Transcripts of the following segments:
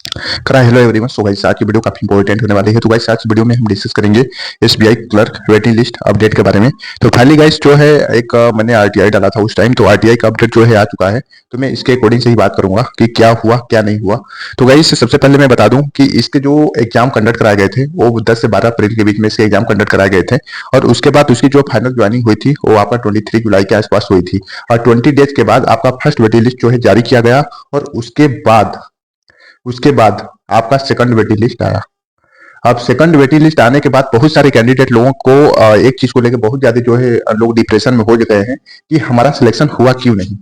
Hello everyone. So guys आज की video काफी इंपॉर्टेंट होने वाली है। तो गाइस आज वीडियो में हम डिस्कस करेंगे SBI clerk waiting list update के बारे में। तो फाइनली गाइस जो है एक मैंने आरटीआई डाला था उस टाइम, तो आरटीआई का अपडेट जो है आ चुका है। तो मैं इसके अकॉर्डिंग से ही बात करूंगा कि क्या हुआ क्या नहीं हुआ। तो गाइस सबसे पहले मैं बता दूं कि इसके जो एग्जाम कंडक्ट कराए गए थे वो 10 से 12 अप्रैल के बीच में इसके एग्जाम कंडक्ट कराए गए थे। और उसके बाद उसकी जो फाइनल ज्वाइनिंग हुई थी वो आपका 23 जुलाई के आसपास हुई थी। और 20 डेज के बाद आपका फर्स्ट वेटिंग लिस्ट जो है जारी किया गया। और उसके बाद आपका सेकंड वेटिंग लिस्ट आया। अब सेकंड वेटिंग लिस्ट आने के बाद बहुत सारे कैंडिडेट लोगों को एक चीज को लेकर बहुत ज्यादा जो है लोग डिप्रेशन में हो गए हैं कि हमारा सिलेक्शन हुआ क्यों नहीं।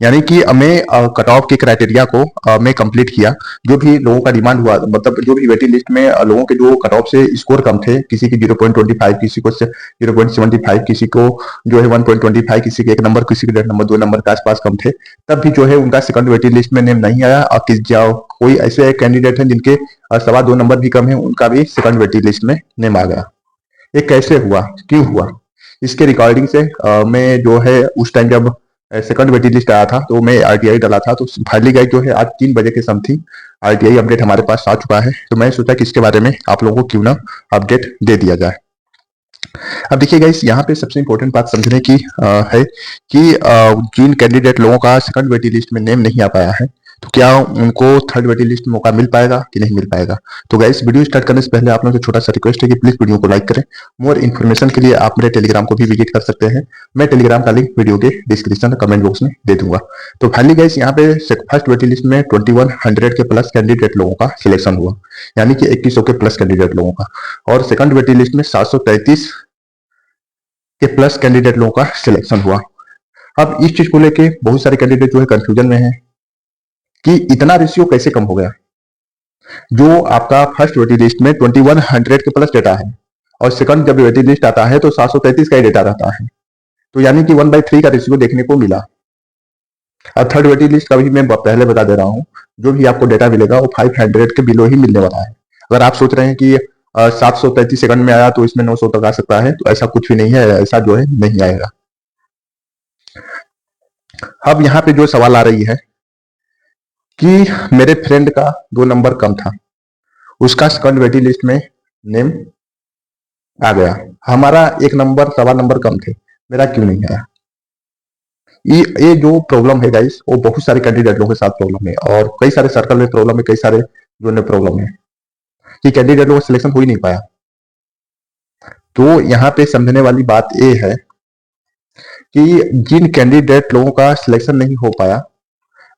यानी कि मैं कट ऑफ के क्राइटेरिया को मैं कंप्लीट किया। जो भी लोगों का डिमांड हुआ, मतलब जो भी वेटिंग लिस्ट में लोगों के जो कट ऑफ से स्कोर कम थे, किसी की 0.25, किसी को 0.75, किसी को जो है 1.25, किसी के 1 नंबर, किसी के 1.5 नंबर, 2 नंबर के आसपास कम थे, तब भी जो है उनका सेकंड वेटिंग लिस्ट में नेम नहीं आया। और किस जाओ कोई ऐसे कैंडिडेट हैं जिनके 2.25 नंबर भी कम है, उनका भी सेकंड वेटिंग लिस्ट में नेम आ गया। ये कैसे हुआ, क्यों हुआ? इसके रिकॉर्डिंग से मैं जो है उस टाइम जब सेकंड वेटिंग लिस्ट आया था तो मैं आरटीआई डाला था। तो फाइनली गाइस जो है आज 3 बजे के समथिंग आरटीआई अपडेट हमारे पास आ चुका है। तो मैं सोचा कि इसके बारे में आप लोगों को क्यों ना अपडेट दे दिया जाए। अब देखिए गाइस, यहाँ पे सबसे इंपॉर्टेंट बात समझने की है कि जिन कैंडिडेट लोगों का सेकंड वेटिंग लिस्ट में नेम नहीं आ पाया है, तो क्या उनको थर्ड वेटिंग लिस्ट में मौका मिल पाएगा कि नहीं मिल पाएगा। तो गाइस वीडियो स्टार्ट करने से पहले आप लोगों से छोटा सा रिक्वेस्ट है कि प्लीज वीडियो को लाइक करें। मोर इन्फॉर्मेशन के लिए आप मेरे टेलीग्राम को भी विजिट कर सकते हैं। मैं टेलीग्राम का लिंक वीडियो के डिस्क्रिप्शन कमेंट बॉक्स में दे दूंगा। तो फाइनली गाइस यहाँ पे फर्स्ट वेटिंग लिस्ट में 2100 के प्लस कैंडिडेट लोगों का सिलेक्शन हुआ, यानी कि 2100 के प्लस कैंडिडेट लोगों का। और सेकंड वेटिंग लिस्ट में 733 के प्लस कैंडिडेट लोगों का सिलेक्शन हुआ। अब इस चीज को लेके बहुत सारे कैंडिडेट जो है कंफ्यूजन में है कि इतना रेशियो कैसे कम हो गया। जो आपका फर्स्ट वेटिंग लिस्ट में 2100 के प्लस डेटा है और सेकंड जब वेटिंग लिस्ट आता है तो 733 का ही डेटा रहता है। तो यानी कि 1/3 का रेशियो देखने को मिला। अब थर्ड वेटिंग लिस्ट का भी मैं पहले बता दे रहा हूँ, जो भी आपको डेटा मिलेगा वो 500 के बिलो ही मिलने वाला है। अगर आप सोच रहे हैं कि 733 सेकंड में आया तो इसमें 900 तक आ सकता है, तो ऐसा कुछ भी नहीं है, ऐसा जो है नहीं आएगा। अब यहाँ पे जो सवाल आ रही है कि मेरे फ्रेंड का 2 नंबर कम था, उसका सेकंड वेटिंग लिस्ट में नेम आ गया, हमारा 1 नंबर 1.25 नंबर कम थे, मेरा क्यों नहीं आया। ये जो प्रॉब्लम है गाइस, वो बहुत सारे कैंडिडेट लोगों के साथ प्रॉब्लम है और कई सारे सर्कल में प्रॉब्लम है, कई सारे जोन में प्रॉब्लम है कि कैंडिडेट लोगों का सिलेक्शन हो ही नहीं पाया। तो यहाँ पे समझने वाली बात ये है कि जिन कैंडिडेट लोगों का सिलेक्शन नहीं हो पाया,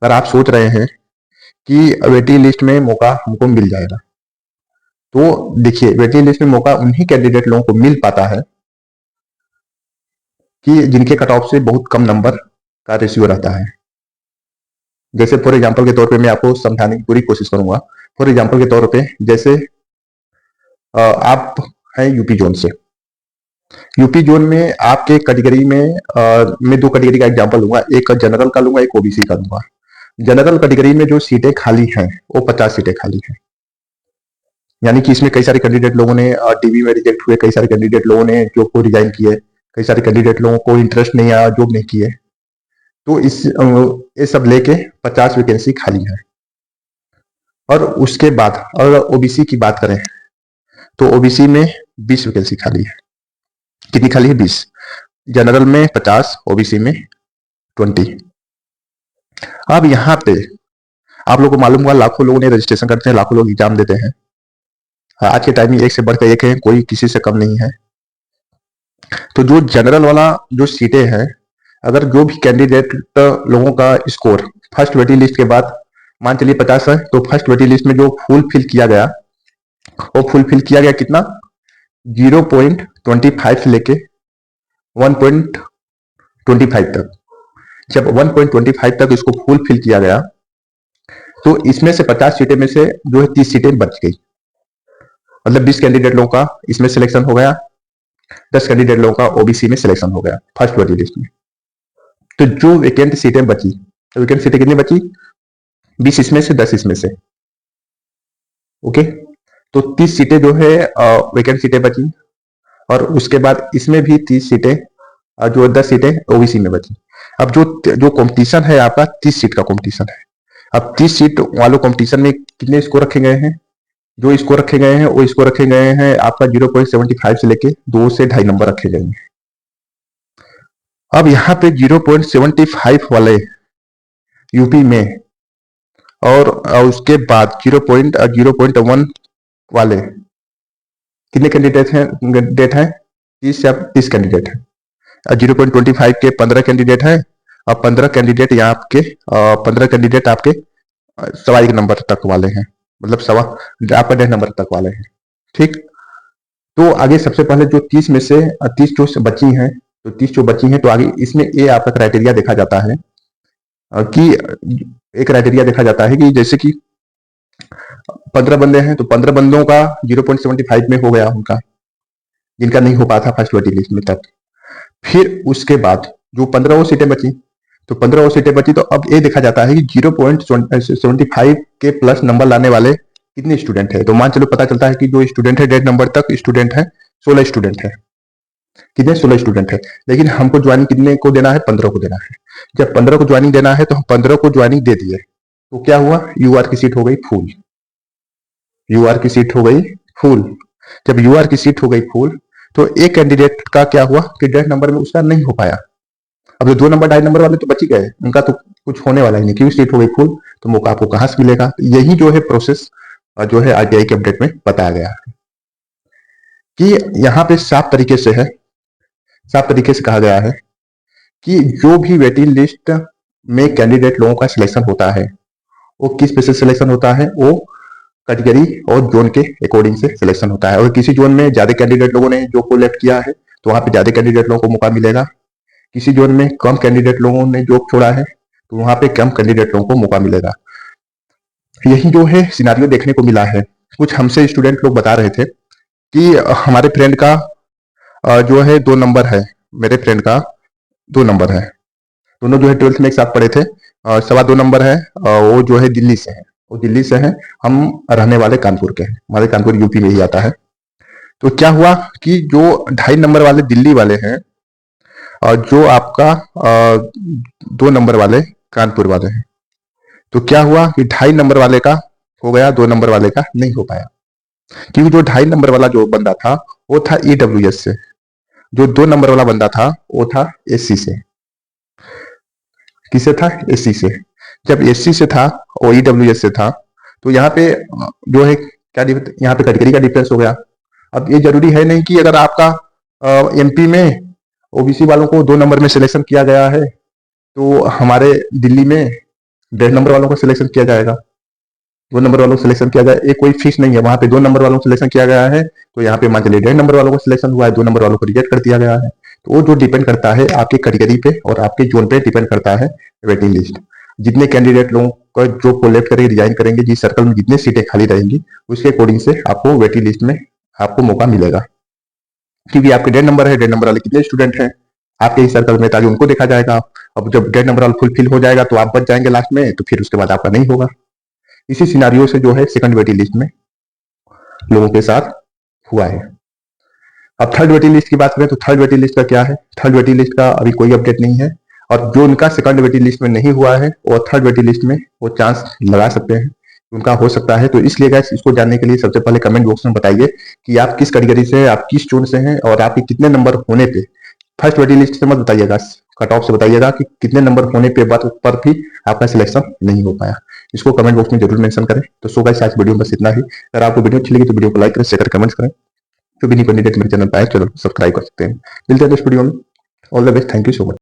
अगर आप सोच रहे हैं कि वेटिंग लिस्ट में मौका हमको मिल जाएगा, तो देखिए वेटिंग लिस्ट में मौका उन्हीं कैंडिडेट लोगों को मिल पाता है कि जिनके कट ऑफ से बहुत कम नंबर का रेशियो रहता है। जैसे फॉर एग्जांपल के तौर पे मैं आपको समझाने की पूरी कोशिश करूंगा। फॉर एग्जांपल के तौर पे जैसे आप हैं यूपी जोन से, यूपी जोन में आपके कैटेगरी में मैं 2 कैटेगरी का एग्जांपल लूंगा, एक जनरल का लूंगा, एक ओबीसी का लूंगा। जनरल कैटेगरी में जो सीटें खाली हैं वो 50 सीटें खाली हैं। यानी कि इसमें कई सारे कैंडिडेट लोगों ने टीवी में रिजेक्ट हुए, कई सारे कैंडिडेट लोगों ने जॉब को रिजाइन किए, कई सारे कैंडिडेट लोगों को इंटरेस्ट नहीं आया, जॉब नहीं किए। तो इस ये सब लेके 50 वैकेंसी खाली है। और उसके बाद अगर ओबीसी की बात करें तो ओबीसी में 20 वैकेंसी खाली है। कितनी खाली है? 20। जनरल में 50, ओबीसी में 20। अब यहाँ पे आप लोगों को मालूम हुआ लाखों लोगों ने रजिस्ट्रेशन करते हैं, लाखों लोग एग्जाम देते हैं। आज के टाइम में एक से बढ़कर एक है, कोई किसी से कम नहीं है। तो जो जनरल वाला जो सीटें हैं, अगर जो भी कैंडिडेट लोगों का स्कोर फर्स्ट वेटिंग लिस्ट के बाद मान चलिए 50 है, तो फर्स्ट वेटिंग लिस्ट में जो फुल फिल किया गया, वो फुल फिल किया गया कितना? 0.25 से लेके 1.25 तक। जब 1.25 तक इसको फुल फिल किया गया तो इसमें से 50 सीटें में से जो है 30 सीटें बच गई। मतलब 20 कैंडिडेट लोगों का इसमें सिलेक्शन हो गया, 10 कैंडिडेट लोगों का ओबीसी में सिलेक्शन हो गया फर्स्ट वेटिंग लिस्ट में। तो जो वैकेंट सीटें बची, तो वैकेंट सीटें कितनी बची? 20 इसमें से, 10 इसमें से। ओके, तो 30 सीटें जो है वैकेंट सीटें बची। और उसके बाद इसमें भी 30 सीटें, जो 10 सीटें ओबीसी में बची। अब जो जो कंपटीशन है आपका 30 सीट का कंपटीशन है। अब 30 सीट वालों कंपटीशन में कितने स्कोर रखे गए हैं? जो स्कोर रखे गए हैं वो स्कोर रखे गए हैं आपका 0.75 से लेके 2 से 2.5 नंबर रखे गए हैं। अब यहाँ पे 0.75 वाले यूपी में और उसके बाद 0.1 वाले कितने कैंडिडेट हैं? 30 या 30 कैंडिडेट हैं। 0.25 के 15 कैंडिडेट हैं और 15 कैंडिडेट यहाँ आपके 15 कैंडिडेट आपके सवा एक नंबर तक वाले हैं, मतलब सवा आपका 1.5 नंबर तक वाले हैं। ठीक, तो आगे सबसे पहले जो 30 में से 30 जो बची हैं, तो 30 जो बची हैं, तो आगे इसमें ये आपका क्राइटेरिया देखा जाता है कि एक क्राइटेरिया देखा जाता है कि जैसे कि 15 बंदे हैं तो 15 बंदों का 0.75 में हो गया उनका, जिनका नहीं हो पाया था फर्स्ट वेटिंग लिस्ट में तक। फिर उसके बाद जो 15 और सीटें बची, तो 15 और सीटें बची, तो अब ये देखा जाता है कि 0.75 के प्लस नंबर लाने वाले कितने स्टूडेंट है। तो मान चलो पता चलता है कि जो स्टूडेंट है 1.5 नंबर तक स्टूडेंट है 16 स्टूडेंट है। कितने? 16 स्टूडेंट है। लेकिन हमको ज्वाइनिंग कितने को देना है? 15 को देना है। जब 15 को ज्वाइनिंग देना है तो हम 15 को ज्वाइनिंग दे दिए, तो क्या हुआ? यूआर की सीट हो गई फुल। यूआर की सीट हो गई फुल। जब यूआर की सीट हो गई फुल तो एक कैंडिडेट का क्या हुआ कि 1.5 नंबर में उसका नहीं हो पाया। अब जो 2 नंबर 2.5 नंबर वाले तो बच ही गए, उनका तो कुछ होने वाला ही नहीं, क्योंकि सीट हो गई फुल, तो मौका आपको कहां से मिलेगा? यही जो है प्रोसेस जो है आरटीआई के अपडेट में बताया गया है कि यहाँ पे साफ तरीके से है, साफ तरीके से कहा गया है कि जो भी वेटिंग लिस्ट में कैंडिडेट लोगों का सिलेक्शन होता है वो किस बेसिस सिलेक्शन होता है? वो कैटेगरी और जोन के अकॉर्डिंग से सिलेक्शन होता है। और किसी जोन में ज्यादा कैंडिडेट लोगों ने जो कोलेक्ट किया है तो वहां पे ज्यादा कैंडिडेट लोगों को मौका मिलेगा। किसी जोन में कम कैंडिडेट लोगों ने जॉब छोड़ा है तो वहां पे कम कैंडिडेट लोगों को मौका मिलेगा। यही जो है सिनारियो देखने को मिला है। कुछ हमसे स्टूडेंट लोग बता रहे थे कि हमारे फ्रेंड का जो है 2 नंबर है, मेरे फ्रेंड का 2 नंबर है, दोनों जो है 12th में एक साथ पढ़े थे। 2.25 नंबर है, वो जो है दिल्ली से है, वो दिल्ली से है, हम रहने वाले कानपुर के हैं, हमारे कानपुर यूपी में ही आता है। तो क्या हुआ कि जो 2.5 नंबर वाले दिल्ली वाले हैं और जो आपका 2 नंबर वाले कानपुर वाले हैं, तो क्या हुआ कि 2.5 नंबर वाले का हो गया, 2 नंबर वाले का नहीं हो पाया, क्योंकि जो 2.5 नंबर वाला जो बंदा था वो था ईडब्ल्यूएस से, जो 2 नंबर वाला बंदा था वो था एससी से। किसे था? एससी से। जब एससी से था और ईडब्ल्यूएस से था तो यहाँ पे जो है क्या यहाँ पे कैटेगरी का डिफरेंस हो गया। अब ये जरूरी है नहीं कि अगर आपका एमपी में ओबीसी वालों को 2 नंबर में सिलेक्शन किया गया है तो हमारे दिल्ली में 1.5 नंबर वालों का सिलेक्शन किया जाएगा, 2 नंबर वालों को सिलेक्शन किया जाए, ये कोई फिक्स नहीं है। वहां पे 2 नंबर वालों को सिलेक्शन किया गया है तो यहाँ पे मान चलिए 1.5 नंबर वालों को सिलेक्शन हुआ है, 2 नंबर वालों को रिजेक्ट कर दिया गया है। तो वो जो डिपेंड करता है आपकी कैटेगरी पे और आपके जोन पे डिपेंड करता है वेटिंग लिस्ट। जितने कैंडिडेट लोगों का जो कोलेक्ट करेंगे, रिजाइन करेंगे, जिस सर्कल में जितनी सीटें खाली रहेंगी उसके अकॉर्डिंग से आपको वेटिंग लिस्ट में आपको मौका मिलेगा। क्योंकि आपके 1.5 नंबर है, 1.5 नंबर वाले कितने स्टूडेंट हैं आपके ही सर्कल में, ताकि उनको देखा जाएगा। अब जब 1.5 नंबर वाला फुलफिल हो जाएगा तो आप बच जाएंगे लास्ट में, तो फिर उसके बाद आपका नहीं होगा। इसी सिनारियो से जो है सेकंड वेटिंग लिस्ट में लोगों के साथ हुआ है। अब थर्ड वेटिंग लिस्ट की बात करें तो थर्ड वेटिंग लिस्ट का क्या है? थर्ड वेटिंग लिस्ट का अभी कोई अपडेट नहीं है, और जो उनका सेकंड वेटिंग लिस्ट में नहीं हुआ है और थर्ड वेटिंग लिस्ट में वो चांस लगा सकते हैं, उनका हो सकता है। तो इसलिए गाइस इसको जानने के लिए सबसे पहले कमेंट बॉक्स में बताइए कि आप किस कैटेगरी से हैं, आप किस जोन से हैं और आपके कितने नंबर होने पे, फर्स्ट वेटिंग लिस्ट से मत बताइएगा, कट ऑफ से बताइएगा कि कितने नंबर होने पे पर भी आपका सिलेक्शन नहीं हो पाया। इसको कमेंट बॉक्स में जरूर मेंशन करें। तो सो गाइस आज वीडियो में बस इतना ही। अगर आपको वीडियो अच्छी लगी तो वीडियो को लाइक करें, शेयर करें, कमेंट्स करें। जो भी नहीं कैंडिडेट मेरे चैनल पर आए चलो सब्सक्राइब कर सकते हैं। मिलते हैं नेक्स्ट वीडियो में। All the best, thank you so much.